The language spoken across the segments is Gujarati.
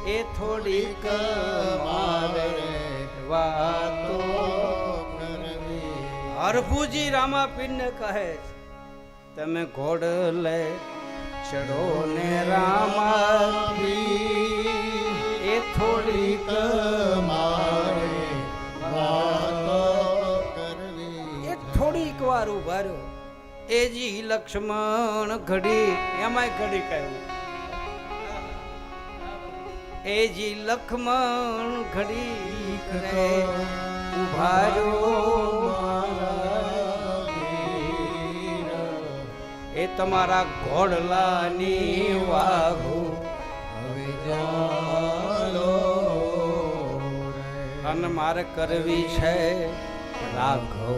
એ થોડીક મારે વાતો કરવી. હરભુજી રામાપીરને કહે તમે ઘોડ લે ચડો ને રામાપીર એ થોડીક મારે વાતો કરવી. એ થોડીક વાર ઉભા રહ્યો એજી લક્ષ્મણ ઘડી એમાંય ઘડી કહ્યું એજી લક્ષ્મણ ઘડી કરે ઉભા રહ્યો એ તમારા ઘોડલાની વાઘુ હવે ચાલો અને મારે કરવી છે રાઘવ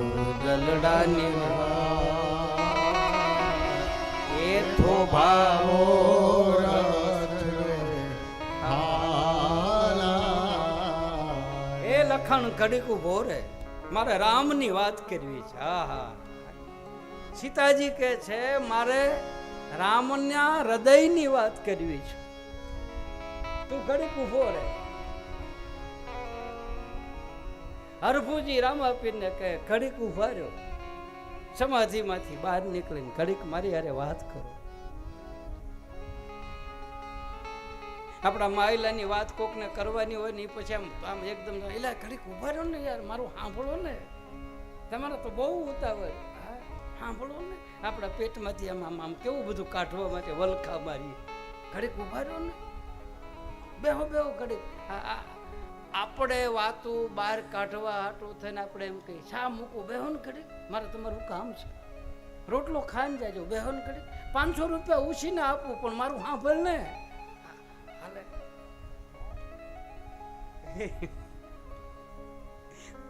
દલડાની એ થોભાવો એ લખણ ઘડીક ઉભો રે મારે રામની વાત કરવી છે. હા હા સીતાજી કે છે મારે રામના હૃદયની વાત કરવી છે તું ઘડીક ઉભો રે. હરભુજી રામાપીરને કહે ઘડીક ઉભા રહ્યો સમાધિમાંથી બહાર નીકળીને ઘડીક મારી હારે વાત કરો. આપણા માયલાની વાત કોકને કરવાની હોય ને પછી આમ એકદમ એલા ઘડીક ઉભા રહ્યો ને યાર મારું સાંભળો ને તમારે તો બહુ ઉતાવળ સાંભળો ને આપણા પેટમાંથી આમ આમ આમ કેવું બધું કાઢવા માટે વલખા મારી ઘડીક ઉભા રહ્યો ને બેહો બેહો ઘડીક આપણે વાતું બહાર કાઢવા હાટું થઈને આપણે એમ કહીએ શા મૂકું બેહો ને ઘડીક મારે તમારું કામ છે રોટલો ખાઈને જાજો બેહો ને ઘડીક 500 રૂપિયા ઉછીને આપું પણ મારું સાંભળ ને હાલે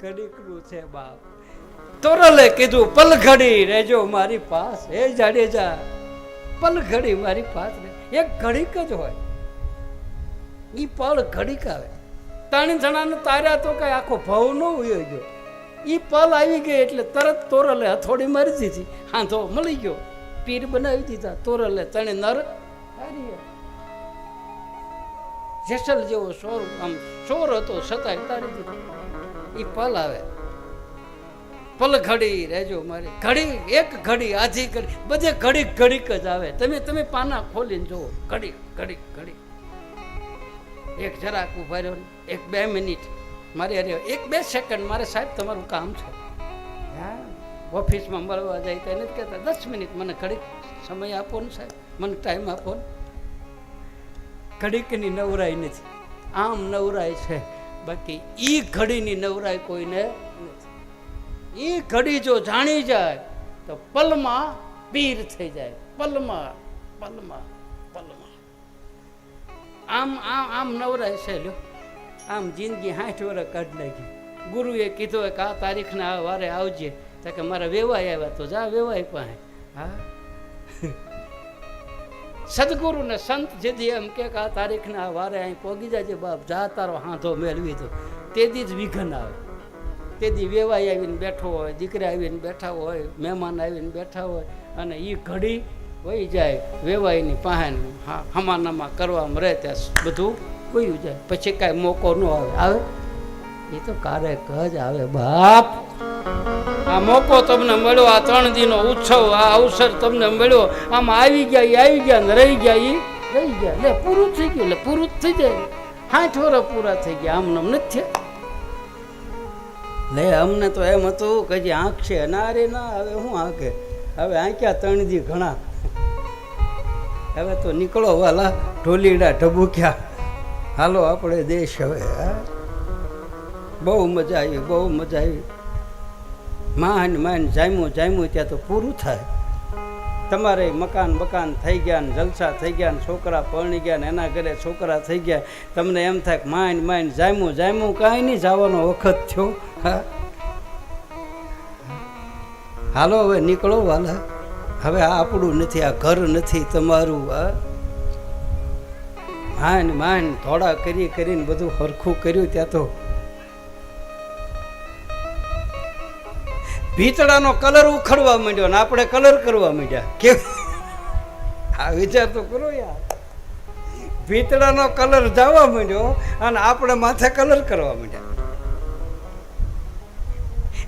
ઘડીકનું છે બાપ. તોરલે કીધું પલ ઘડી રહેજો મારી પાસ હે જાડેજા પલ ઘડી મારી પાસ રહે. એક ઘડીક જ હોય ઈ પલ ઘડીક આવે. 3 જણાને તાર્યા તો કઈ આખો ભાવ ન હોય ગયો ઈ પલ આવી ગઈ એટલે તરત તોરલે હથોડી મારી દીધી હાંધો મળી ગયો પીર બનાવી દીધા તોરલે તણે નર હારી જેસલ જેવો સોર આમ સોર હતો છતાંય તારી દીધો. ઈ પલ આવે પલ ઘડી રહેજો મારી ઘડી એક ઘડી આધી ઘડી બધે ઘડીક ઘડીક જ આવે. તમે પાના ખોલીને જુઓ ઘડીક ઘડીક ઘડીક એક જરાક ઉભા રહ્યો 1-2 મિનિટ મારે અરે 1-2 સેકન્ડ મારે સાહેબ તમારું કામ છે. હા ઓફિસમાં મળવા જાય તો એને જ કહેતા 10 મિનિટ મને ઘડીક સમય આપો ને સાહેબ મને ટાઈમ આપો ને. ઘડીકની નવરાઈ નથી આમ નવરાઈ છે બાકી ઈ ઘડીની નવરાઈ કોઈને નથી. ઈ ઘડી જો જાણી જાય તો પલમાં પીર થઈ જાય પલમાં પલમાં પલમાં આમ આમ આમ નવરાય છે લ્યો આમ જિંદગી 60 વર્ષ કાઢી નાખી. ગુરુએ કીધું કે આ તારીખના આ વારે આવજે તો કે મારા વેવાય આવ્યા તો જા વેવાય પાસે. હા સદગુરુ ને સંત જેથી એમ કે આ તારીખના આ વારે અહીં પોગી જાય બાપ જા તારો હાંધો મેળવી દો તેથી જ વિઘન આવે. તેથી વેવાય આવીને બેઠો હોય દીકરા આવીને બેઠા હોય મહેમાન આવીને બેઠા હોય અને એ ઘડી વહી જાય વેવાયની પાસે હમાનામાં કરવામાં રહે ત્યાં બધું વયું જાય પછી કાંઈ મોકો ન આવે. આવે એ તો કારેક જ આવે બાપ. આ મોકો તમને મળ્યો આ 3 દિનનો ઉત્સવ આ અવસર તમને મળ્યો આમ આવી ગયા ને રહી ગયા લે પૂરું થઈ ગયું એટલે પૂરું જ થઈ જાય. 60 વર્ષ પૂરા થઈ ગયા આમ નામ નથી થયા. લે અમને તો એમ હતું કે જે આંખ છે ના રે ના હવે શું આંખે હવે આંખ્યા 3 દી ઘણા હવે તો નીકળો વાલા ઢોલીડા ઢબુક્યા હાલો આપણે દેશ હવે. બહુ મજા આવી બહુ મજા આવી. માન જામ્યું ત્યાં તો પૂરું થાય. તમારે મકાન થઈ ગયા ને જલસા થઈ ગયા ને છોકરા પરણી ગયા ને એના ઘરે છોકરા થઈ ગયા તમને એમ થાય કે માન જામ્યું કાંઈ નહીં જવાનો વખત થયો. હા હાલો હવે નીકળો વાલા હવે આ આપણું નથી આ ઘર નથી તમારું. માન થોડા કરીને બધું હરખું કર્યું ત્યાં તો ભીતડાનો કલર ઉખડવા માંડ્યો ને આપણે કલર કરવા માંડ્યા. કેવું આ વિચાર તો કરો યાર. ભીતડાનો કલર જવા માંડ્યો અને આપણે માથે કલર કરવા માંડ્યા.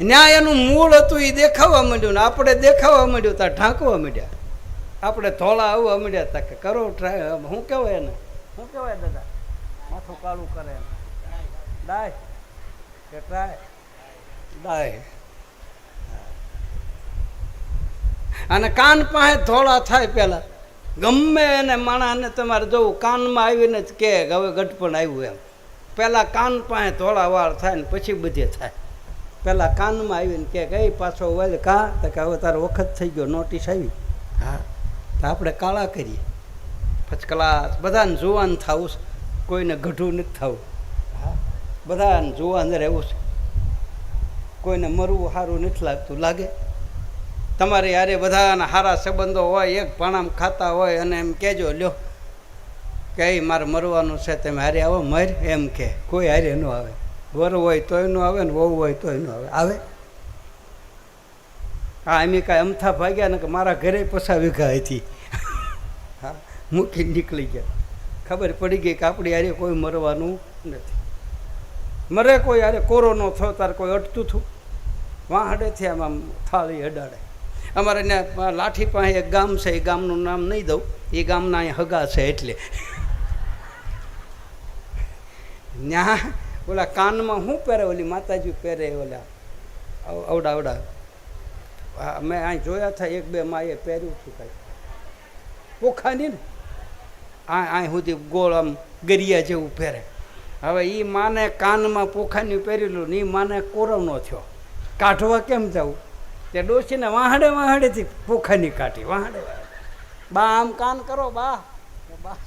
ન્યાય એનું મૂળ હતું એ દેખાવા માંડ્યું ને આપણે દેખાવા માંડ્યું ત્યાં ઢાંકવા માંડ્યા. આપણે ધોળા આવવા માંડ્યા તા કે કરો ટ્રાય. શું કહેવાય એને? શું કહેવાય દાદા? માથું કાળું કરે ડાય કે ટ્રાય? ડાય. અને કાન પાસે ધોળા થાય પેલા ગમે એને માણસને તમારે જોવું કાનમાં આવીને જ કે હવે ગઢપણ આવ્યું એમ. પેલા કાન પાસે ધોળા વાળ થાય ને પછી બધે થાય. પેલા કાનમાં આવીને કે કઈ પાછો વળ કા તો કે હવે તારો વખત થઈ ગયો, નોટિસ આવી. હા તો આપણે કાળા કરીએ ફર્સ્ટ ક્લાસ. બધાને જુવાન થવું, કોઈને ગઢું નથી થવું. હા બધાને જુવાન રહેવું છે. કોઈને મરવું સારું નથી લાગતું. લાગે તમારે યારે બધાના સારા સંબંધો હોય, એક ભાણામ ખાતા હોય અને એમ કહેજો લ્યો કે મારે મરવાનું છે, તમે હારે આવો મર એમ કે. કોઈ હારે ન આવે. વર હોય તોય ન આવે ને વહુ હોય તોય ન આવે. આવે હા એમ કાંઈ અમથા ભાગ્યા ને કે મારા ઘરે પછા વીઘા હતી. હા મૂકી નીકળી ગયા. ખબર પડી ગઈ કે આપણી હારે કોઈ મરવાનું નથી. મરે કોઈ હારે કોરો ન થયો તારે કોઈ અટતું થયું વાહડેથી આમ થાળી અડાડે. અમારે ત્યાં લાઠી પાસે એક ગામ છે, એ ગામનું નામ નહીં દઉં, એ ગામના અહીં હગા છે એટલે ત્યાં ઓલા કાનમાં શું પહેરે ઓલી માતાજી પહેરે ઓલા અવડા અવડા. મેં અહીં જોયા હતા એક બે માએ પહેર્યું હતું કાંઈ પોખાની ને અહીં સુધી ગોળ આમ ગરિયા જેવું પહેરે. હવે એ માને કાનમાં પોખાની પહેરેલું ને એ માને કોરવ ન થયો. કાઢવા કેમ જવું? તે ડોસીને વાહડે વાહડેથી પોખાની કાઢી. વાહડે બા આમ કાન કરો બા બા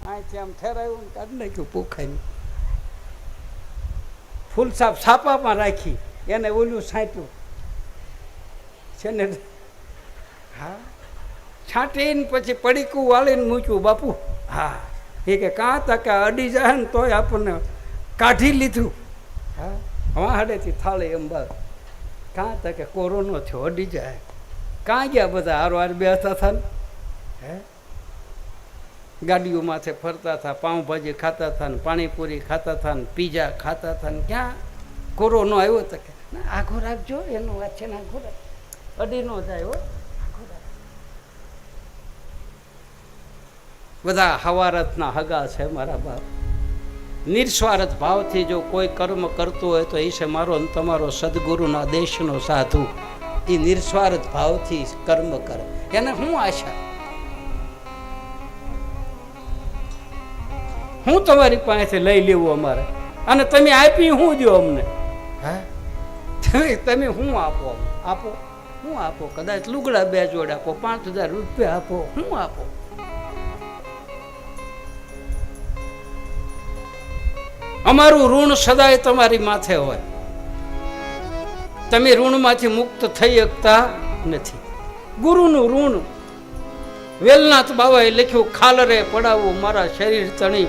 અહીંથી આમ ઠેરાયું ને કાઢી નાખ્યું પોખાની. ફૂલ સાપ છાપામાં રાખી એને ઓલું છાંટ્યું છે ને. હા છાંટીને પછી પડીકું વાળીને મૂક્યું બાપુ. હા એ કે કાં તા કે અડી જાય ને તોય આપણને કાઢી લીધું. હા વાહડેથી થાળી એમ બા કાં તા કે કોરોનો થયો અડી જાય. કાં ગયા બધા હારો હાર બેસતા હતા ને? હે ગાડીઓ માથે ફરતા હતા, પાઉંભાજી ખાતા હતા ને પાણીપુરી ખાતા હતા ને પીઝા ખાતા હતા ને ક્યાં કોરોનો આવ્યો તો કે આઘો રાખજો એનો વાત છે ને આઘો રાખ અડી ન જાય હો. બધા હવારતના હગા છે મારા બાપ. નિસ્વાર્થ ભાવથી જો કોઈ કર્મ કરતું હોય તો એ છે મારો અને તમારો સદગુરુના દેશનો સાધુ. એ નિસ્વાર્થ ભાવથી કર્મ કરે એને શું આશા? હું તમારી પાસેથી લઈ લેવું અમારે અને તમે આપી શું દો અમને? હા તમે શું આપો? આપો શું આપો? કદાચ લુગડા બે જોડ આપો, 5,000 રૂપિયા આપો, શું આપો? અમારું ઋણ સદાય તમારી માથે હોય. તમે ઋણમાંથી મુક્ત થઈ શકતા નથી. ગુરુનું ઋણ વેલનાથ બાબાએ લખ્યું ખાલરે પડાવવું મારા શરીર તણી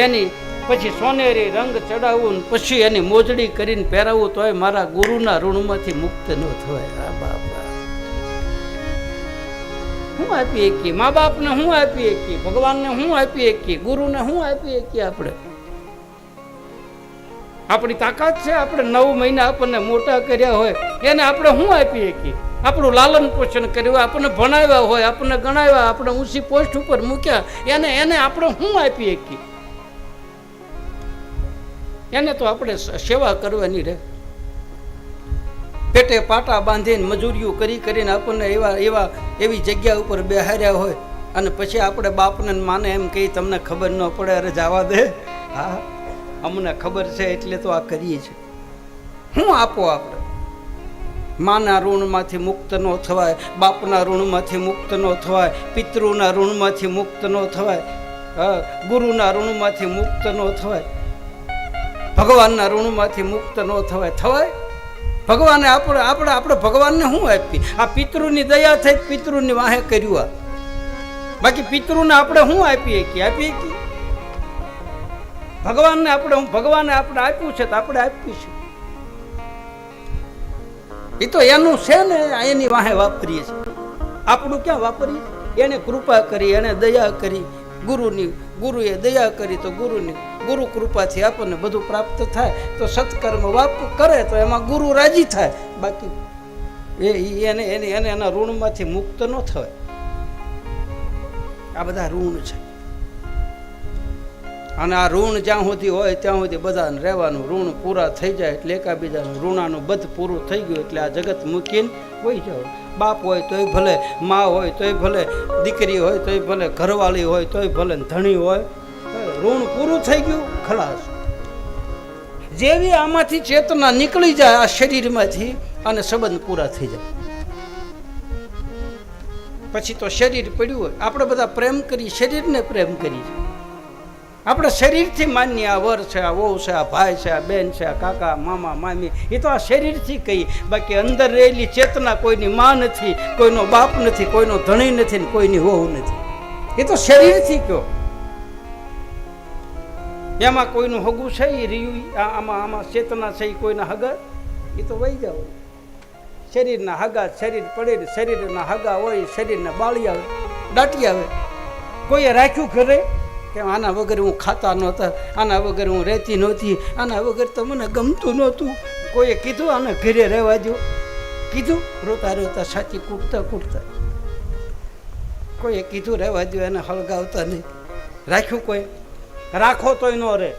એની પછી સોનેરી રંગ ચડાવવું પછી એની મોજડી કરીને પહેરાવવું તોય મારા ગુરુના ઋણમાંથી મુક્ત ન થવાય. આ બાપા શું આપી શકીએ? મા બાપને શું આપી શકીએ? ભગવાનને શું આપી શકીએ? ગુરુને શું આપી શકીએ? આપણે આપણી તાકાત છે? આપણે 9 મહિના આપણને મોટા કર્યા હોય એને આપણે શું આપી શકીએ? આપણું લાલન પોષણ કર્યું, આપણને ભણાવ્યા હોય, આપણને ગણાવ્યા, આપણે ઊંચી પોસ્ટ ઉપર મૂક્યા, એને આપણે શું આપી શકીએ? એને તો આપણે સેવા કરવાની રહે. પેટે પાટા બાંધીને મજૂરીઓ કરી કરીને આપણને એવી જગ્યા ઉપર બેહાર્યા હોય અને પછી આપણે બાપને માને એમ કહી તમને ખબર ન પડે, અરે જવા દે. હા અમને ખબર છે એટલે તો આ કરીએ છીએ. શું આપો આપણે? માના ઋણમાંથી મુક્ત ન થવાય, બાપના ઋણમાંથી મુક્ત ન થવાય, પિતૃના ઋણમાંથી મુક્ત ન થવાય, ગુરુના ઋણમાંથી મુક્ત ન થવાય, ભગવાનના ઋણમાંથી મુક્ત ન થવાય. થવાય? ભગવાને આપણે ભગવાનને શું આપી? આ પિતૃની દયા થઈ, પિતૃની વાહે કર્યું. આ બાકી પિતૃને આપણે શું આપીએ? આપીએ કે ભગવાનને ભગવાને આપણે આપ્યું છે તો આપણે આપીશું. એ તો એનું છે ને, એની વાહે વાપરીએ છીએ. આપણું ક્યાં વાપરીએ? એને કૃપા કરી, એને દયા કરી, ગુરુએ દયા કરી તો ગુરુ કૃપાથી આપણને બધું પ્રાપ્ત થાય. તો સત્કર્મ બાપ કરે તો એમાં ગુરુ રાજી થાય. બાકી એને એના ઋણમાંથી મુક્ત ન થાય. આ બધા ઋણ છે, અને આ ઋણ જ્યાં સુધી હોય ત્યાં સુધી બધાને રહેવાનું. ઋણ પૂરા થઈ જાય એટલે એકાબીજાનું ઋણાનું બધ પૂરું થઈ ગયું એટલે આ જગત મૂકીને હોઈ જાવ. બાપ હોય તોય ભલે, મા હોય તોય ભલે, દીકરી હોય તોય ભલે, ઘરવાળી હોય તોય ભલે, ધણી હોય, ઋણ પૂરું થઈ ગયું, ખલાસ. જેવી આમાંથી ચેતના નીકળી જાય આ શરીરમાંથી અને સંબંધ પૂરા થઈ જાય, પછી તો શરીર પડ્યું હોય. આપણે બધા પ્રેમ કરી, શરીરને પ્રેમ કરી છે. આપણે શરીરથી માન્ય આ વર છે, આ વહુ છે, આ ભાઈ છે, આ બેન છે, આ કાકા મામા મામી, એ તો આ શરીરથી કહીએ. બાકી અંદર રહેલી ચેતના કોઈની માં નથી, કોઈનો બાપ નથી, કોઈનો ધણી નથી ને કોઈની વહુ નથી. એ તો શરીરથી કહો. એમાં કોઈનું હગું છે એ રહ્યું, આમાં ચેતના છે એ કોઈના હગા, એ તો વહી જાવ. શરીરના હગા શરીર પડે, શરીરના હગા હોય શરીરના બાળી આવે, દાટી આવે. કોઈએ રાખ્યું ઘરે કે આના વગર હું ખાતા નહોતા, આના વગર હું રહેતી નહોતી, આના વગર તો મને ગમતું નહોતું. કોઈએ કીધું આને ઘરે રહેવા દો? કીધું? રોતા રોતા સાચી કૂટતા કોઈએ કીધું રહેવા દો, એને હળગાવતા નહીં. રાખ્યું કોઈ? રાખો તોય ન રહે.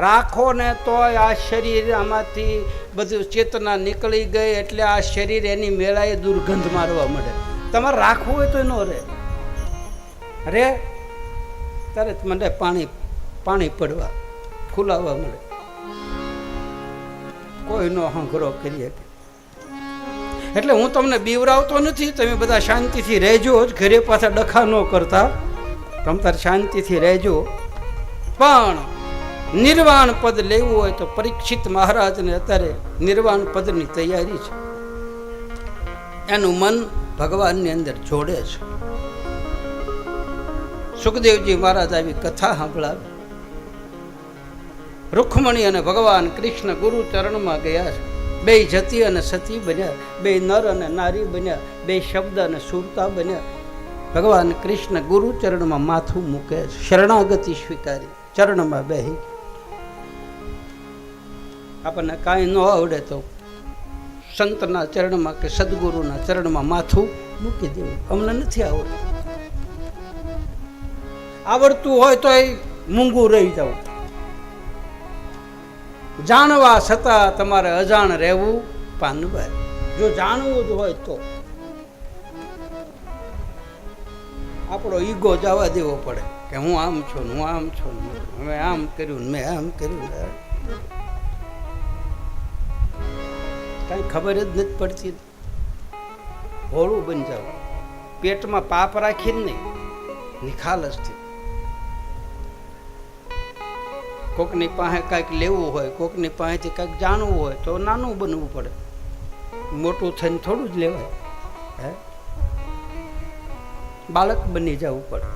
રાખો ને તોય આ શરીર આમાંથી બધું ચેતના નીકળી ગઈ એટલે આ શરીર એની મેળાએ દુર્ગંધ મારવા મળે. તમારે રાખવું હોય તો ન રે તરત મને પાણી પડવા ફૂલાવા મળે. કોઈનો હંઘરો કરીએ. એટલે હું તમને બીવરાવતો નથી, તમે બધા શાંતિથી રહેજો જ. ઘરે પાછા ડખા ન કરતા, તમે તાર શાંતિથી રહેજો. પણ નિર્વાણ પદ લેવું હોય તો પરીક્ષિત મહારાજને અત્યારે નિર્વાણ પદની તૈયારી છે. એનું મન ભગવાનની અંદર જોડે છે. સુખદેવજી મહારાજ આવી કથા સાંભળાવે. રૂક્ષ્મણી અને ભગવાન કૃષ્ણ ગુરુ ચરણમાં ગયા છે. બે જતી અને સતી બન્યા, બે નર અને નારી બન્યા, બે શબ્દ અને સુરતા બન્યા. ભગવાન કૃષ્ણ ગુરુ ચરણમાં માથું મૂકે છે, શરણાગતિ સ્વીકારી, ચરણમાં બેહી. આપણને કાંઈ ન આવડે તો સંતના ચરણમાં કે સદગુરુના ચરણમાં માથું મૂકી દેવું. અમને નથી આવડતું. આવડતું હોય તો એ મૂંગું રહી જવું. જાણવા છતાં તમારે અજાણ રહેવું પાનભાઈ. જો જાણવું જ હોય તો આપણો ઈગો જવા દેવો પડે કે હું આમ છું, હું આમ છું, મેં આમ કર્યું, મેં આમ કર્યું. કઈ ખબર જ નથી પડતી. ભોળું બની જાવ. પેટમાં પાપ રાખીને નહીં, નિખાલસથી. કોકની પાસે કાંઈક લેવું હોય, કોકની પાસેથી કાંઈક જાણવું હોય તો નાનું બનવું પડે. મોટું થઈને થોડું જ લેવાય. હે, બાળક બની જવું પડે.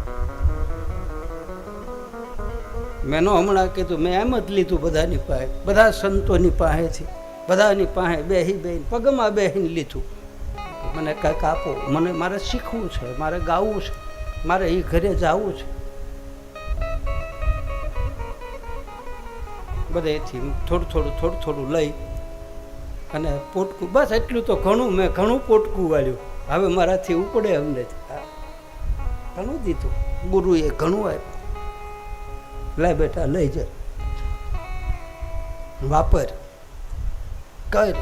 મેં હમણાં કીધું, મેં એમ જ લીધું બધાની પાસે, બધા સંતોની પાસેથી, બધાની પાસે બેહીને પગમાં બેહીને લીધું. મને કાંઈક આપો, મારે શીખવું છે, મારે ગાવું છે, મારે એ ઘરે જવું છે. બધેથી થોડું થોડું લઈ અને પોટકું, બસ એટલું તો ઘણું. મેં ઘણું પોટકું વાળ્યું. હવે મારાથી ઉપડે અમને ઘણું દીધું. ગુરુએ ઘણું આપ્યું. લાય બેટા લઈ જાય, વાપર, કર,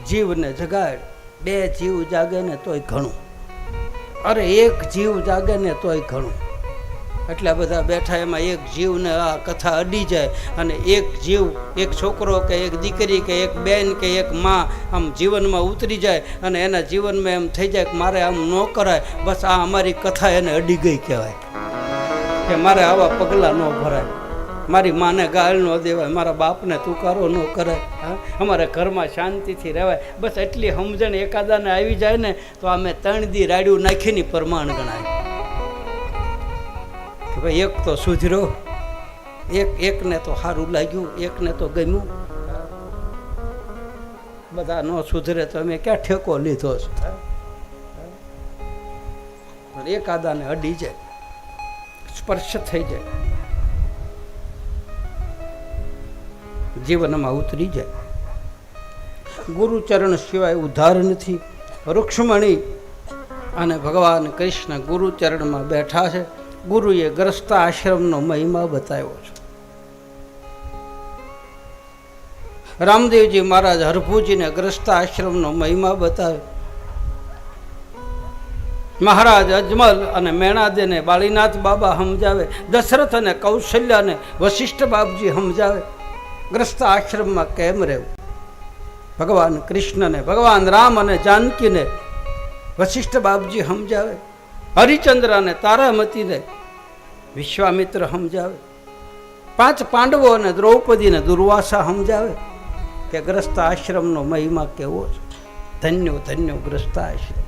જીવને જગાડ. બે જીવ જાગે ને તોય ઘણું. અરે એક જીવ જાગે ને તોય ઘણું. એટલા બધા બેઠા, એમાં એક જીવને આ કથા અડી જાય અને એક જીવ, એક છોકરો કે એક દીકરી કે એક બેન કે એક માં આમ જીવનમાં ઉતરી જાય અને એના જીવનમાં એમ થઈ જાય કે મારે આમ ન કરાય. બસ આ અમારી કથા એને અડી ગઈ કહેવાય કે મારે આવા પગલાં ન ભરાય, મારી માને ગાળ ન દેવાય, મારા બાપને તુકારો ન કરાય, અમારે ઘરમાં શાંતિથી રહેવાય. બસ એટલી સમજણ એકાદાને આવી જાય ને તો અમે 3 દી રાડ્યું નાખીને પ્રમાણ ગણાય કે ભાઈ એક તો સુધર્યો, એકને તો સારું લાગ્યું, એકને તો ગમ્યું. બધા ન સુધરે તો અમે ક્યાં ઠેકો લીધો છે? એકાદાને અડી જાય. સ્પર્શ થઈ જાય, જીવનમાં ઉતરી જાય. ગુરુચરણ સિવાય ઉદ્ધાર નથી. રૂક્ષ્મણી અને ભગવાન કૃષ્ણ ગુરુચરણમાં બેઠા છે. ગુરુએ ગ્રસ્ત આશ્રમનો મહિમા બતાવ્યો છે. રામદેવજી મહારાજ હરભુજીને ગ્રસ્ત આશ્રમનો મહિમા બતાવ્યો. મહારાજ અજમલ અને મેણાદેને બાળીનાથ બાબા સમજાવે. દશરથ અને કૌશલ્યાને વશિષ્ઠ બાપજી સમજાવે ગ્રસ્ત આશ્રમમાં કેમ રહેવું. ભગવાન કૃષ્ણને, ભગવાન રામ અને જાનકીને વશિષ્ઠ બાપજી સમજાવે. હરિચંદ્ર અને તારામતીને વિશ્વામિત્ર સમજાવે. 5 પાંડવો અને દ્રૌપદીને દુર્વાસા સમજાવે કે ગ્રસ્ત આશ્રમનો મહિમા કેવો છે. ધન્યો ધન્યો ગ્રસ્ત આશ્રમ.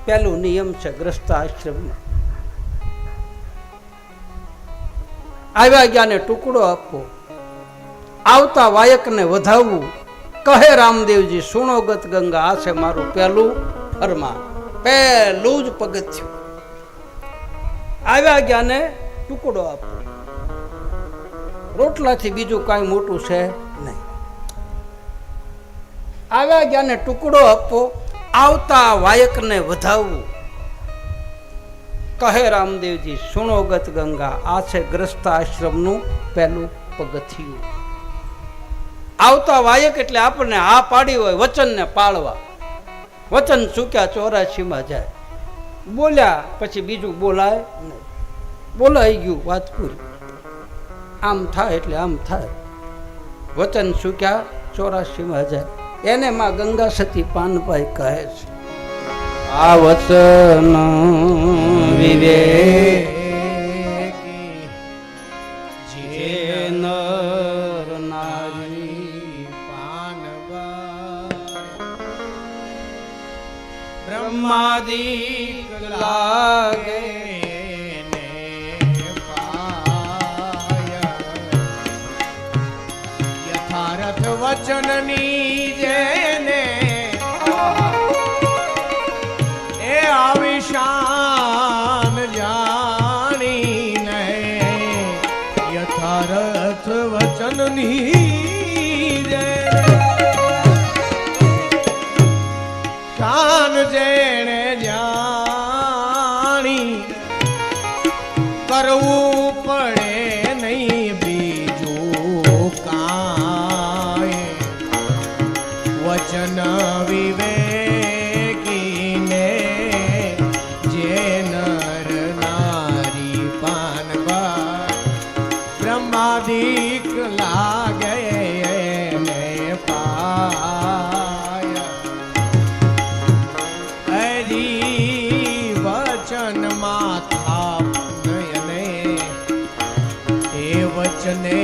પહેલો નિયમ છે ગ્રસ્ત આશ્રમનો. આવ્યા ગયાને ટુકડો આપવો, આવતા વાયકને વધાવવું. કહે રામદેવજી સુણો ગત ગંગા, આ છે મારું પહેલું ફરમાન, પહેલું જ પગથિયું. આવ્યા ગયાને ટુકડો આપવો. રોટલાથી બીજું કાંઈ મોટું છે નહીં. આવ્યા ગયાને ટુકડો આપવો, આવતા વાયકને વધાવવું. કહે રામદેવજી સુણો ગત ગંગા, આ છે ગ્રસ્ત આશ્રમનું પહેલું પગથિયું. આવતા વાયક એટલે આપણને આ પાડી હોય વચનને પાળવા. વચન ચૂક્યા 84માં જાય. બોલ્યા પછી બીજું બોલાય નહીં. બોલાઈ ગયું, વાત પૂરી. આમ થાય એટલે આમ થાય. વચન ચૂક્યા 84માં જાય. એને માં ગંગા સતી પાનભાઈ કહે છે, આ વચન વિવેકી જે નર નારી પાનભાઈ બ્રહ્માદિક લાગે ને પાય. યથાર્થ વચનની જેને એ આવિશાન જાણીને યથાર્થ વચનની શાન જેણે જાણી કરવું પડે નહીં બીજું કાંઈ. વચન વિવેકીને જે નર નારી પાનવા બ્રહ્માદિક લાગે એને પાય. હરી વચનમાં થાપનયને એ વચને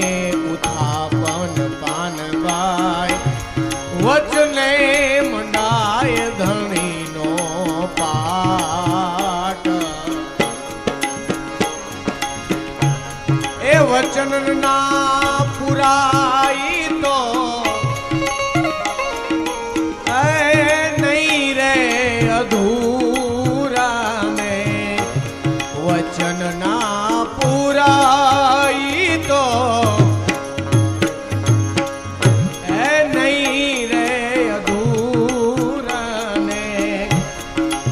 ઉત્થાપન પાનવાય. વચને મંડાય ધણીનો પાટ. એ વચન ના પુરાઈ તો નહીં રે અધૂરા ને. વચન ના પુરાઈ તો નહીં રે અધૂરા ને.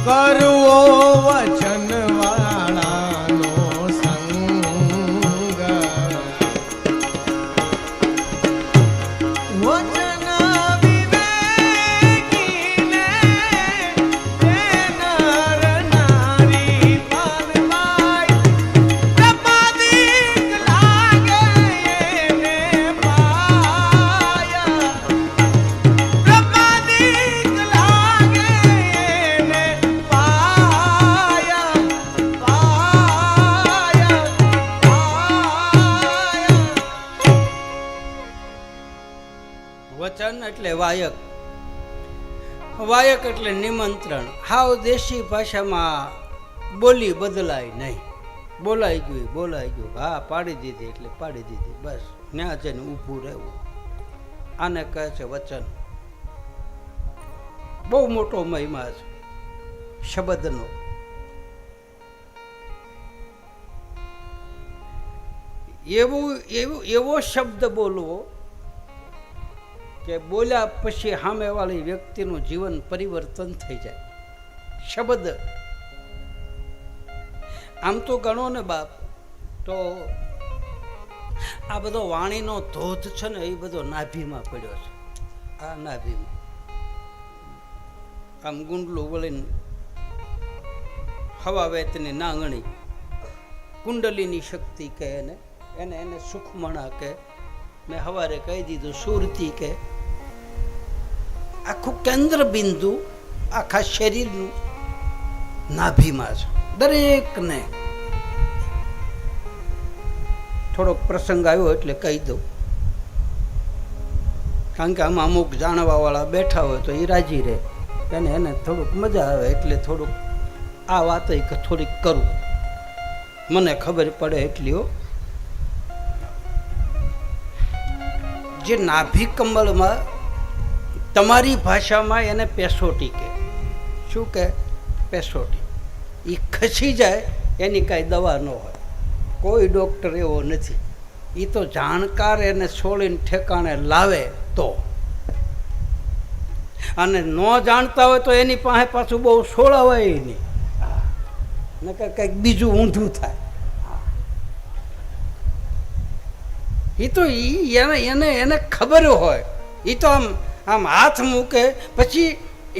કરવો વચન વાળાનો સંગ. વચન વિવેકીને જે નર નારી પાનવાય બ્રહ્માદિક લાગે એને પાય. બ્રહ્માદિક લાગે એને પાય. પાય પાય. વચન એટલે વાયક. વાયક એટલે નિમંત્રણ. હાવ દેશી ભાષામાં બોલી બદલાય નહીં. બોલાઈ ગયું બોલાઈ ગયું, હા પાડી દીધી એટલે પાડી દીધી, બસ ત્યાં જઈને ઊભું રહેવું. આને કહે છે વચન. બહુ મોટો મહિમા છે શબ્દનો. એવો શબ્દ બોલવો કે બોલ્યા પછી સામેવાળી વ્યક્તિનું જીવન પરિવર્તન થઈ જાય. શબ્દ આમ તો ગણો ને બાપ, તો આ બધો વાણીનો ધોધ છે ને એ બધો નાભીમાં પડ્યો છે. આ નાભીમાં આમ ગુંડલું વળીને હવા વેતની નાંગણી, કુંડલીની શક્તિ કહે એને એને સુખમણા કે, મેં હવારે કહી દીધું સુરતી કે, આખું કેન્દ્ર બિંદુ આખા શરીરનું નાભીમાં છે. દરેકને થોડોક પ્રસંગ આવ્યો એટલે કહી દઉં, કારણ કે આમાં અમુક જાણવા વાળા બેઠા હોય તો એ રાજી રહે, એને થોડુંક મજા આવે એટલે થોડુંક આ વાત થોડીક કરું, મને ખબર પડે એટલી હો. જે નાભી કમળમાં તમારી ભાષામાં એને પેસોટી કહે. શું કહે? પેસોટી. એ ખસી જાય એની કાંઈ દવા ન હોય, કોઈ ડૉક્ટર એવો નથી. એ તો જાણકાર એને છોડીને ઠેકાણે લાવે તો, અને ન જાણતા હોય તો એની પાસે પાછું બહુ છોડાવાય નહીં, નકર કંઈક બીજું ઊંધું થાય. એ તો એને ખબર હોય, એ તો આમ હાથ મૂકે પછી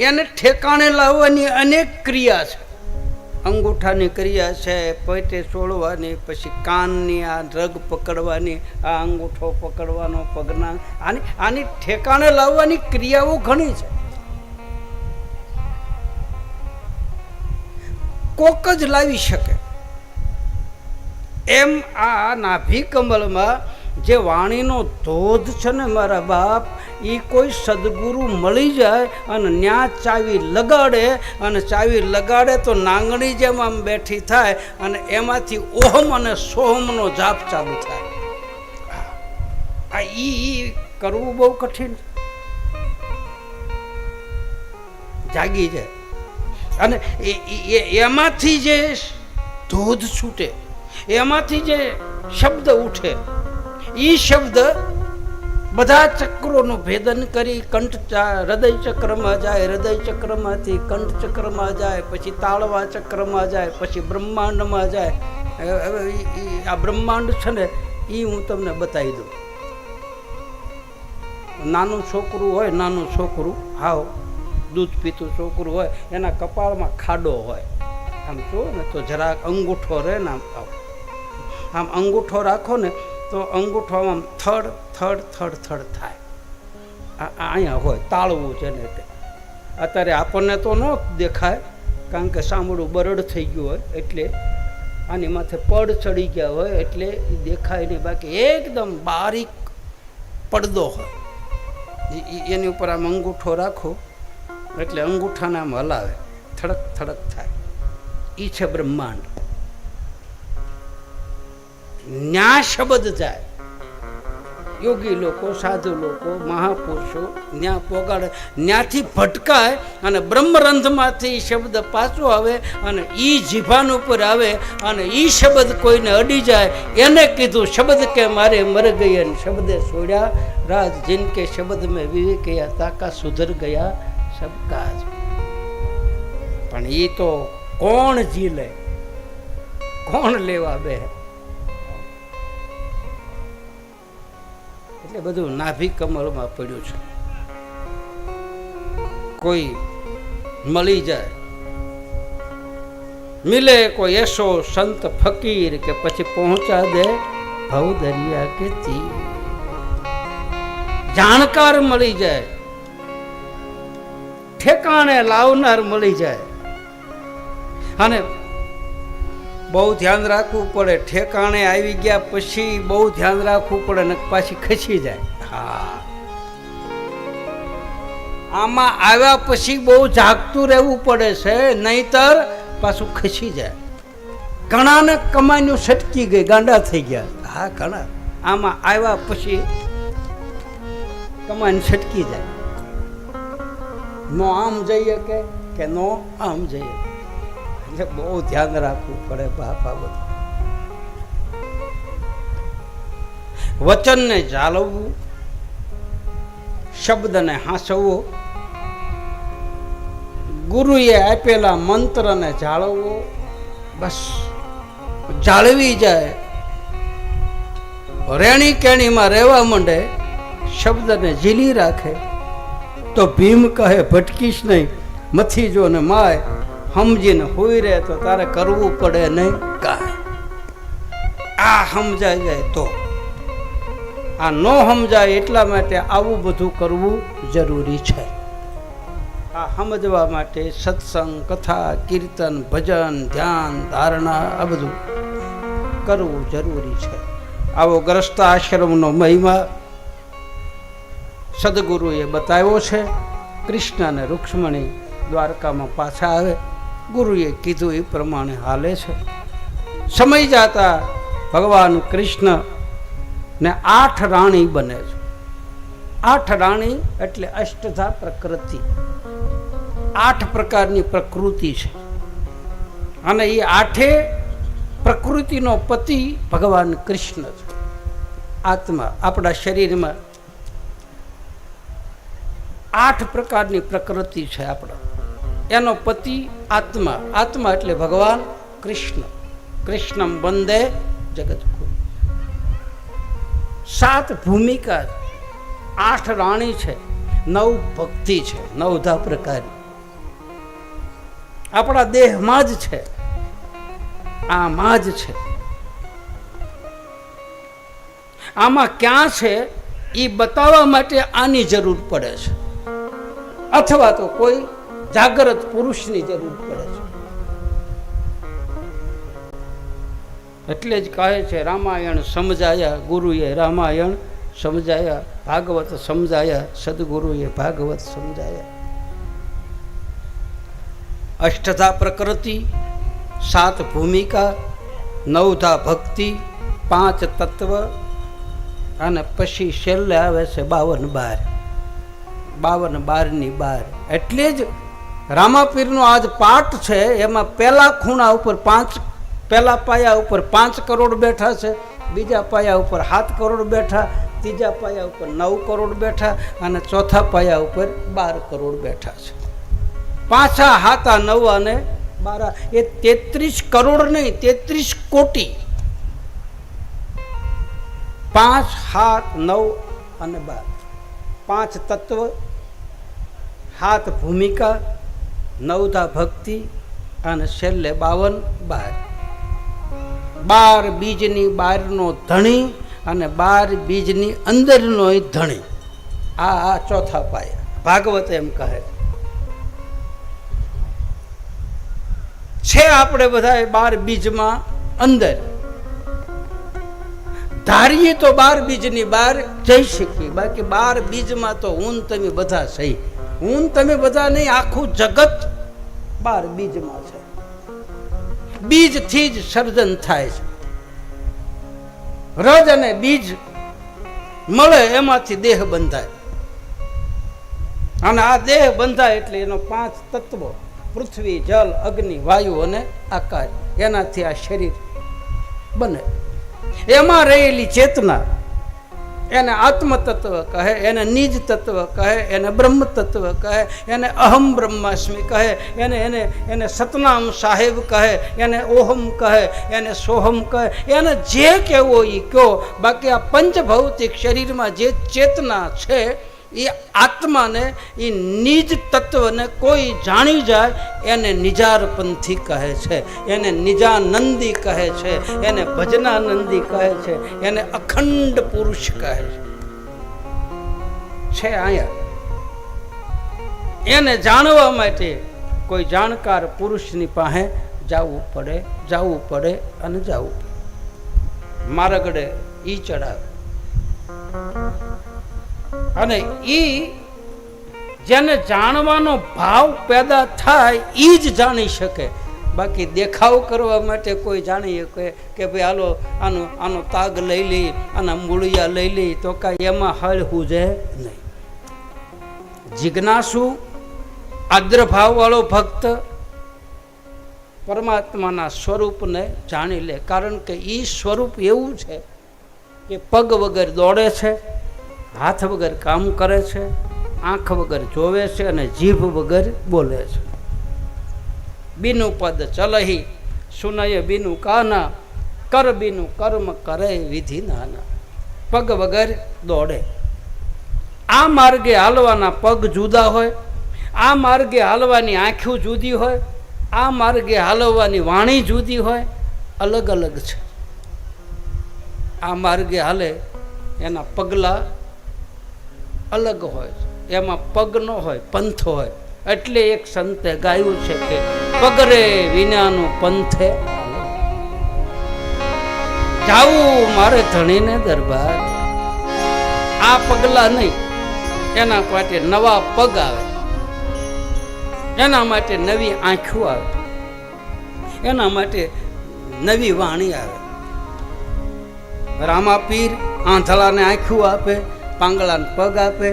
એને ઠેકાણે લાવવાની અનેક ક્રિયા છે. અંગૂઠાની ક્રિયા છે, પેટે છોડવાની, પછી કાનની આ રગ પકડવાની, આ અંગૂઠો પકડવાનો પગના, આની ઠેકાણે લાવવાની ક્રિયાઓ ઘણી છે. કોક જ લાવી શકે. એમ આ નાભી કમળમાં જે વાણીનો ધોધ છે ને મારા બાપ, એ કોઈ સદગુરુ મળી જાય અને ન્યા ચાવી લગાડે, અને ચાવી લગાડે તો નાંગણી જેમ આમ બેઠી થાય, અને એમાંથી ઓહમ અને સોહમનો જાપ ચાલુ થાય. આ ઈ કરવું બહુ કઠિન, જાગી જાય. અને એમાંથી જે ધોધ છૂટે, એમાંથી જે શબ્દ ઉઠે, એ શબ્દ બધા ચક્રોનું ભેદન કરી કંઠ હૃદય ચક્રમાં જાય, હૃદય ચક્રમાંથી કંઠ ચક્રમાં જાય, પછી તાળવા ચક્રમાં જાય, પછી બ્રહ્માંડમાં જાય. હવે આ બ્રહ્માંડ છે ને એ હું તમને બતાવી દઉં. નાનું છોકરું હોય, નાનું છોકરું હાવ દૂધ પીતું છોકરું હોય, એના કપાળમાં ખાડો હોય. આમ જો ને તો જરાક અંગૂઠો રહે ને આમ અંગૂઠો રાખો ને તો અંગૂઠો આમ થડ થડ થડ થડ થાય. અહીંયા હોય તાળવું છે ને, અત્યારે આપણને તો ન દેખાય કારણ કે સાંભળું બરડ થઈ ગયું હોય, એટલે આની માથે પડ ચડી ગયા હોય એટલે દેખાય નહીં. બાકી એકદમ બારીક પડદો હોય, એની ઉપર આમ અંગૂઠો રાખો એટલે અંગૂઠાને આમ હલાવે, થડક થડક થાય. એ છે બ્રહ્માંડ. ન્યા શબ્દ જાય. યોગી લોકો, સાધુ લોકો, મહાપુરુષો ન્યા પોગાડે, ન્યાથી ભટકાય અને બ્રહ્મરંધમાંથી શબ્દ પાછો આવે અને એ જીભાન ઉપર આવે, અને એ શબ્દ કોઈને અડી જાય એને કીધું શબ્દ કે મારે મર ગઈ, અને શબ્દે છોડ્યા રાજ જિનકે શબ્દ મેં વિવેકયા તાકા સુધર ગયા સબકા. પણ એ તો કોણ જી લે, કોણ લેવા બે? એટલે બધું નાભી કમળમાં પડ્યું છે. કોઈ મળી જાય, મિલે કોઈ એસો સંત ફકીર કે પછી પહોંચા દે ભવ દરિયા કે તીર. જાણકાર મળી જાય, ઠેકાણે લાવનાર મળી જાય. અને બહુ ધ્યાન રાખવું પડે, ઠેકાણે આવી ગયા પછી બહુ ધ્યાન રાખવું પડે ને પાછી ખસી જાય. હા, આમાં આવ્યા પછી બહુ જાગતું રહેવું પડે છે, નહીતર પાછું ખસી જાય. ઘણાને કમાણીઓ છટકી ગઈ, ગાંડા થઈ ગયા. હા, ઘણા આમાં આવ્યા પછી કમાણી છટકી જાય. નો આમ જઈએ કે નો આમ જઈએ, એટલે બહુ ધ્યાન રાખવું પડે બાપા. બધું વચનને જાળવવું, શબ્દને હાંસવવો, ગુરુએ આપેલા મંત્રને જાળવવો. બસ જાળવી જાય, રેણી કેણીમાં રહેવા માંડે, શબ્દને ઝીલી રાખે તો ભીમ કહે ભટકીશ નહીં, મથી જો ને માય, સમજીને હોઈ રહે તો તારે કરવું પડે નહીં કાંઈ. આ સમજાઈ જાય તો. આ ન સમજાય એટલા માટે આવું બધું કરવું જરૂરી છે. આ સમજવા માટે સત્સંગ, કથા, કીર્તન, ભજન, ધ્યાન, ધારણા આ બધું કરવું જરૂરી છે. આવો ગ્રસ્ત આશ્રમનો મહિમા સદગુરુએ બતાવ્યો છે. કૃષ્ણ અને રૂક્ષ્મણી દ્વારકામાં પાછા આવે, ગુરુએ કીધું એ પ્રમાણે હાલે છે. સમય જાતા ભગવાન કૃષ્ણ ને 8 રાણી બને છે. 8 રાણી એટલે અષ્ટધા પ્રકૃતિ, 8 પ્રકારની પ્રકૃતિ છે. અને એ 8 પ્રકૃતિનો પતિ ભગવાન કૃષ્ણ છે. આત્મા આપણા શરીરમાં 8 પ્રકારની પ્રકૃતિ છે આપણા. એનો પતિ આત્મા. આત્મા એટલે ભગવાન કૃષ્ણ. કૃષ્ણમ વંદે જગતગુરુ. 7 ભૂમિકા, 8 રાણી છે, 9 ભક્તિ છે, 9 પ્રકારની આપણા દેહમાં જ છે. આમાં જ છે. આમાં ક્યાં છે એ બતાવવા માટે આની જરૂર પડે છે, અથવા તો કોઈ જાગૃત પુરુષની જરૂર પડે છે. એટલે જ કહે છે રામાયણ સમજાયા ગુરુએ, રામાયણ સમજાયા, ભાગવત સમજાયા સદગુરુએ, ભાગવત સમજાયા. અષ્ટધા પ્રકૃતિ, 7 ભૂમિકા, 9 ભક્તિ, 5 તત્વ, અને પછી છેલ્લે આવે છે 52 બાર. 52 બારની બાર. એટલે જ રામાપીરનો આજ પાઠ છે. એમાં પહેલા ખૂણા ઉપર 5, પહેલા પાયા ઉપર 5 કરોડ બેઠા છે, બીજા પાયા ઉપર 7 કરોડ બેઠા, ત્રીજા પાયા ઉપર 9 કરોડ બેઠા, અને ચોથા પાયા ઉપર 12 કરોડ બેઠા છે. પાછા 7, 9 અને 12 એ 33 કરોડ નહીં, 33 કોટી. 5, 7, 9 અને 12. 5 તત્વ, 7 ભૂમિકા, 9 ભક્તિ, અને છેલ્લે 52 બાર. 12 બીજની બહારનો ધણી અને 12 બીજની અંદરનો ધણી. આ ચોથા પાયા. ભાગવત એમ કહે છે આપણે બધા 12 બીજમાં અંદર. ધારીએ તો 12 બીજની બહાર જઈ શકીએ, બાકી 12 બીજમાં તો હું તમે બધા સહી. હું તમે બધા નહીં, આખું જગત 12 બીજમાં છે. બીજથી જ સર્જન થાય છે. રજ અને બીજ મળે એમાંથી દેહ બંધાય. અને આ દેહ બંધાય એટલે એનો 5 તત્વો, પૃથ્વી, જલ, અગ્નિ, વાયુ અને આકાશ, એનાથી આ શરીર બને. એમાં રહેલી ચેતના એને આત્મ તત્વ કહે, એને નિજ તત્વ કહે, એને બ્રહ્મ તત્વ કહે, એને અહમ બ્રહ્માસ્મિ કહે, એને સતનામ સાહેબ કહે, એને ઓહમ કહે, એને સોહમ કહે, એને જે કહેવો એ કહો. બાકી આ પંચભૌતિક શરીરમાં જે ચેતના છે એ આત્માને, એ નિજ તત્વને કોઈ જાણી જાય એને નિજારપંથી કહે છે, એને નિજાનંદી કહે છે, એને ભજનાનંદી કહે છે, એને અખંડ પુરુષ કહે છે. અહીંયા એને જાણવા માટે કોઈ જાણકાર પુરુષની પાસે જવું પડે અને જવું પડે. મારગડે ઈ ચડાવે. અને ઈ જેને જાણવાનો ભાવ પેદા થાય ઈ જ જાણી શકે. બાકી દેખાવ કરવા માટે કોઈ જાણી શકે કે ભાઈ હાલો આનો તાગ લઈ લઈ, આના મૂળિયા લઈ લઈ, તો કાંઈ એમાં હળવું છે નહીં. જિજ્ઞાસુ આદ્રભાવ વાળો ભક્ત પરમાત્માના સ્વરૂપને જાણી લે. કારણ કે ઈ સ્વરૂપ એવું છે કે પગ વગર દોડે છે, હાથ વગર કામ કરે છે, આંખ વગર જોવે છે અને જીભ વગર બોલે છે. બીનું પદ ચલહી સુનય બીનું કાના, કર બીનું કર્મ કરે વિધિ નાના. પગ વગર દોડે. આ માર્ગે હાલવાના પગ જુદા હોય, આ માર્ગે હાલવાની આંખો જુદી હોય, આ માર્ગે હાલવાની વાણી જુદી હોય, અલગ અલગ છે. આ માર્ગે હાલે એના પગલા અલગ હોય, એમાં પગ ન હોય, પંથ હોય. એટલે એક સંતે ગાયું છે કે પગરે વિનાનું પંથે જાવું મારે ધણીને દરબાર. આ પગલા નહીં, એના માટે નવા પગ આવે, એના માટે નવી આંખો આવે, એના માટે નવી વાણી આવે. રામા પીર આંધળાને આંખું આપે, પાંગળાને પગ આપે,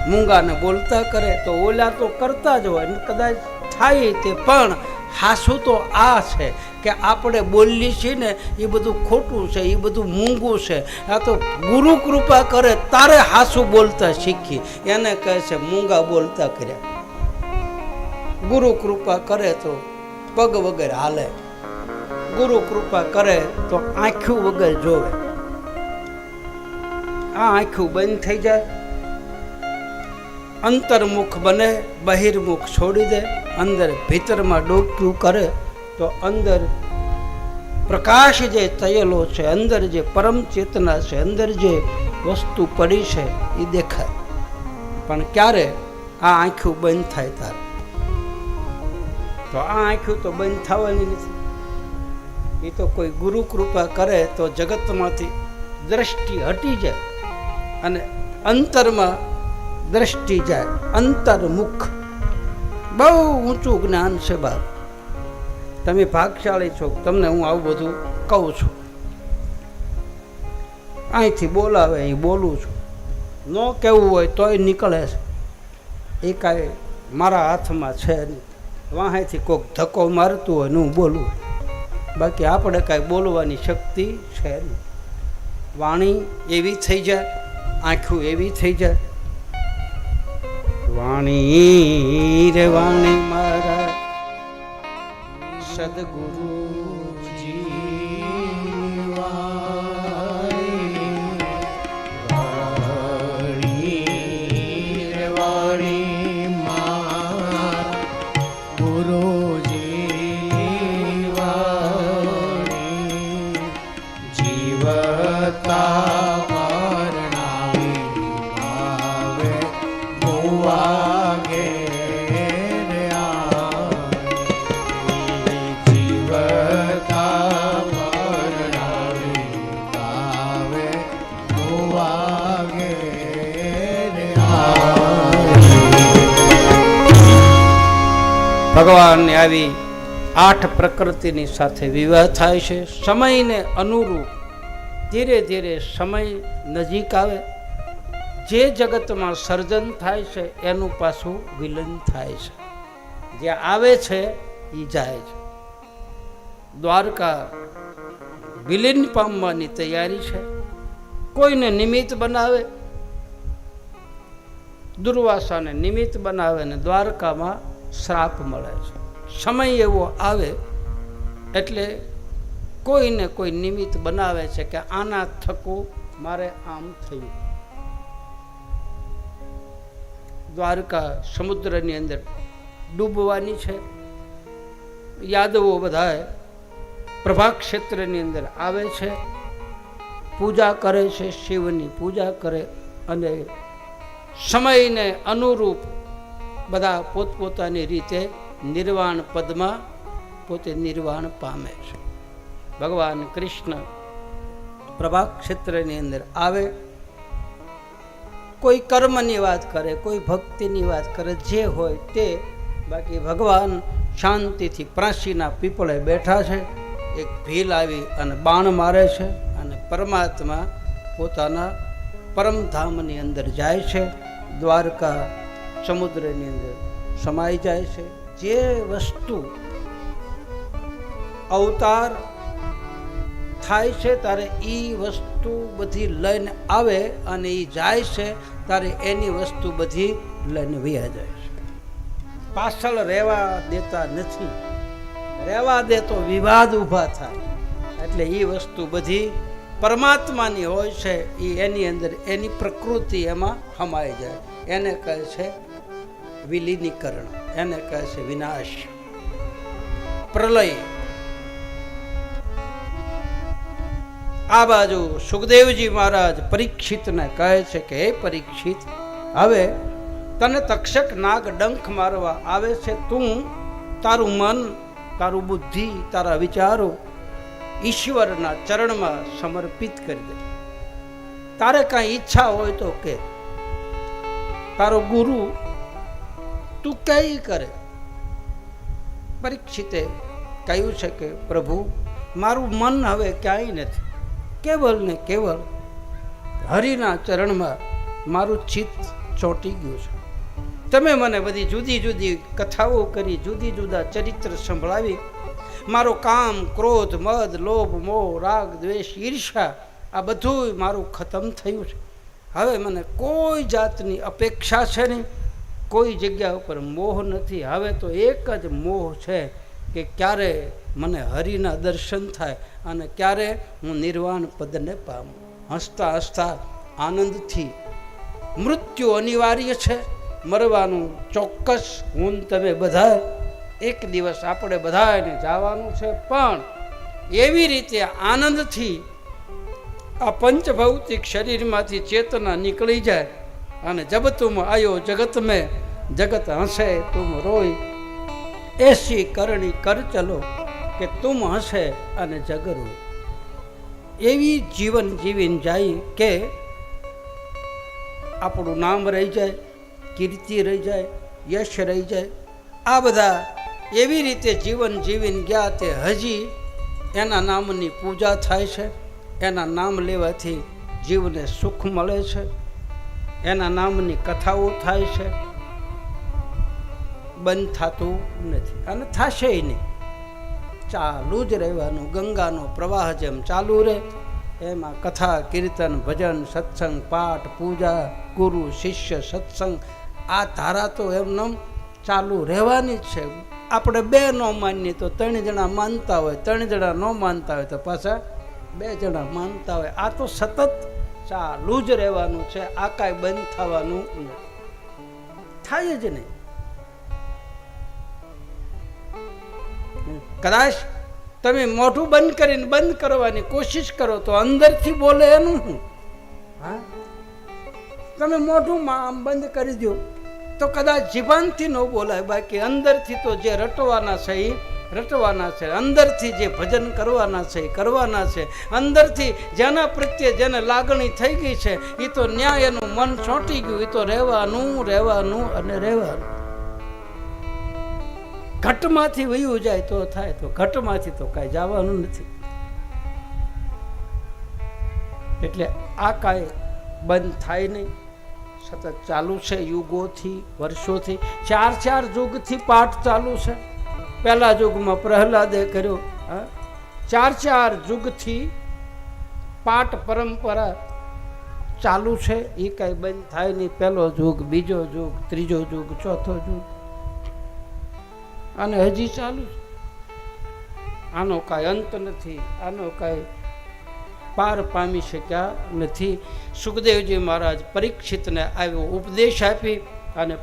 મૂંગાને બોલતા કરે, તો ઓલા તો કરતા જ હોય, કદાચ થાય તે. પણ હાસું તો આ છે કે આપણે બોલીએ છીએ ને એ બધું ખોટું છે, એ બધું મૂંગું છે. આ તો ગુરુ કૃપા કરે તારે હાસું બોલતા શીખી, એને કહે છે મૂંગા બોલતા કર્યા. ગુરુ કૃપા કરે તો પગ વગર હાલે, ગુરુ કૃપા કરે તો આંખું વગર જોવે. આ આંખું બંધ થઈ જાય, અંતર્મુખ બને, બહિર્મુખ છોડી દે, અંદર ભીતરમાં ડોક્યું કરે તો અંદર પ્રકાશ જે થયેલો છે, અંદર જે પરમ ચેતના છે, અંદર જે વસ્તુ પડી છે એ દેખાય. પણ ક્યારે? આ આંખું બંધ થાય ત્યારે. તો આ આંખું તો બંધ થવાની નથી. એ તો કોઈ ગુરુ કૃપા કરે તો જગતમાંથી દ્રષ્ટિ હટી જાય અને અંતરમાં દ્રષ્ટિ જાય. અંતર્મુખ બહુ ઊંચું જ્ઞાન છે બાપ. તમે ભાગશાળી છો, તમને હું આવું બધું કહું છું. અહીંથી બોલાવે અહીં બોલું છું. ન કહેવું હોય તોય નીકળે છે. એ કાંઈ મારા હાથમાં છે નહીં. વાહેથી કોઈક ધક્કો મારતું હોય ને હું બોલું, બાકી આપણે કાંઈ બોલવાની શક્તિ છે નહીં. વાણી એવી થઈ જાય, આંખું એવી થઈ જાય. વાણી રે વાણી મારા સદગુરુજી, ભગવાનની આવી 8 પ્રકૃતિની સાથે વિવાહ થાય છે. સમયને અનુરૂપ ધીરે ધીરે સમય નજીક આવે, જે જગતમાં સર્જન થાય છે એનું પાછું વિલન થાય છે. જે આવે છે એ જાય છે. દ્વારકા વિલીન પામવાની તૈયારી છે. કોઈને નિમિત્ત બનાવે, દુર્વાસાને નિમિત્ત બનાવે ને દ્વારકામાં શ્રાપ મળે છે. સમય એવો આવે એટલે કોઈને કોઈ નિમિત્ત બનાવે છે કે આના થકું મારે આમ થયું. દ્વારકા સમુદ્રની અંદર ડૂબવાની છે. યાદવો બધાએ પ્રભા ક્ષેત્રની અંદર આવે છે, પૂજા કરે છે, શિવની પૂજા કરે અને સમયને અનુરૂપ બધા પોતપોતાની રીતે નિર્વાણ પદમાં પોતે નિર્વાણ પામે છે. ભગવાન કૃષ્ણ પ્રભા ક્ષેત્રની અંદર આવે, કોઈ કર્મની વાત કરે, કોઈ ભક્તિની વાત કરે, જે હોય તે. બાકી ભગવાન શાંતિથી પ્રાચીના પીપળે બેઠા છે. એક ભીલ આવી અને બાણ મારે છે અને પરમાત્મા પોતાના પરમધામની અંદર જાય છે. દ્વારકા સમુદ્રની અંદર સમાઈ જાય છે. જે વસ્તુ અવતાર થાય છે ત્યારે એ વસ્તુ બધી લઈને આવે અને એ જાય છે ત્યારે એની વસ્તુ બધી લઈને વયા જાય છે. પાછળ રહેવા દેતા નથી. રહેવા દે તો વિવાદ ઊભા થાય. એટલે એ વસ્તુ બધી પરમાત્માની હોય છે. એ એની અંદર એની પ્રકૃતિ એમાં સમાઈ જાય. એને કહે છે વિલીનીકરણ, એને કહે છે વિનાશ, પ્રલય. આ બાજુ સુખદેવજી મહારાજ પરીક્ષિતને કહે છે કે હે પરીક્ષિત, હવે તને તક્ષક નાગ ડંખ મારવા આવે છે, તું તારું મન, તારું બુદ્ધિ, તારા વિચારો ઈશ્વરના ચરણમાં સમર્પિત કરી દે. તારે કાંઈ ઈચ્છા હોય તો કે, તારો ગુરુ તું કઈ કરે. પરીક્ષિતે કહ્યું છે કે પ્રભુ, મારું મન હવે ક્યાંય નથી, કેવલ ને કેવલ હરિના ચરણમાં મારું ચિત્ત ચોંટી ગયું છે. તમે મને બધી જુદી જુદી કથાઓ કરી, જુદી જુદા ચરિત્ર સંભળાવી, મારો કામ, ક્રોધ, મદ, લોભ, મોહ, રાગ, દ્વેષ, ઈર્ષા આ બધું મારું ખતમ થયું છે. હવે મને કોઈ જાતની અપેક્ષા છે નહીં, કોઈ જગ્યા ઉપર મોહ નથી. હવે તો એક જ મોહ છે કે ક્યારે મને હરિના દર્શન થાય અને ક્યારે હું નિર્વાણ પદને પામું. હસતા હસતા આનંદથી, મૃત્યુ અનિવાર્ય છે, મરવાનું ચોક્કસ. હું તમે બધા એક દિવસ આપણે બધાને જવાનું છે, પણ એવી રીતે આનંદથી આ પંચભૌતિક શરીરમાંથી ચેતના નીકળી જાય અને જબ તુમ આયો જગત મેં, જગત હસે તુમ રોય, એસી કરણી કર ચલો કે તુમ હસે અને જગ રોય. એવી જીવન જીવીને જાય કે આપણું નામ રહી જાય, કીર્તિ રહી જાય, યશ રહી જાય. આ બધા એવી રીતે જીવન જીવીને ગયા તે હજી એના નામની પૂજા થાય છે, એના નામ લેવાથી જીવને સુખ મળે છે, એના નામની કથાઓ થાય છે. બંધ થતું નથી અને થશે નહીં, ચાલુ જ રહેવાનું. ગંગાનો પ્રવાહ જેમ ચાલુ રહે એમાં કથા, કીર્તન, ભજન, સત્સંગ, પાઠ, પૂજા, ગુરુ શિષ્ય સત્સંગ, આ ધારા તો એમને ચાલુ રહેવાની જ છે. આપણે બે ન માનીએ તો 3 જણા માનતા હોય, 3 જણા ન માનતા હોય તો પાછા 2 જણા માનતા હોય. આ તો સતત ચાલુ જ રહેવાનું છે. આ કાંઈ બંધ થવાનું નથી, થાય જ નહીં. કદાચ તમે મોઢું બંધ કરીને બંધ કરવાની કોશિશ કરો તો અંદરથી બોલે એનું શું? હા, તમે મોઢું આમ બંધ કરી દો તો કદાચ જીભાનથી ન બોલાય, બાકી અંદરથી તો જે રટવાના છે એ રટવાના છે. અંદરથી જે ભજન કરવાના છે એ કરવાના છે. અંદરથી જેના પ્રત્યે જેને લાગણી થઈ ગઈ છે એ તો ન્યાય એનું મન ચોંટી ગયું, એ તો રહેવાનું રહેવાનું અને રહેવાનું. ઘટમાંથી વયું જાય તો થાય, તો ઘટમાંથી તો કાંઈ જવાનું નથી. એટલે આ કાંઈ બંધ થાય નહીં, સતત ચાલુ છે. યુગોથી, વર્ષોથી, 4 યુગથી પાઠ ચાલુ છે. પહેલા યુગમાં પ્રહલાદે કર્યો, 4 યુગથી પાઠ પરંપરા ચાલુ છે. એ કાંઈ બંધ થાય નહીં. પહેલો યુગ, બીજો યુગ, ત્રીજો યુગ, ચોથો યુગ, અને હજી ચાલુ છે. આનો કાંઈ અંત નથી, આનો કાંઈ પાર પામી શક્યા નથી. સુખદેવજી મહારાજ પરીક્ષિતને આવ્યો ઉપદેશ આપી અને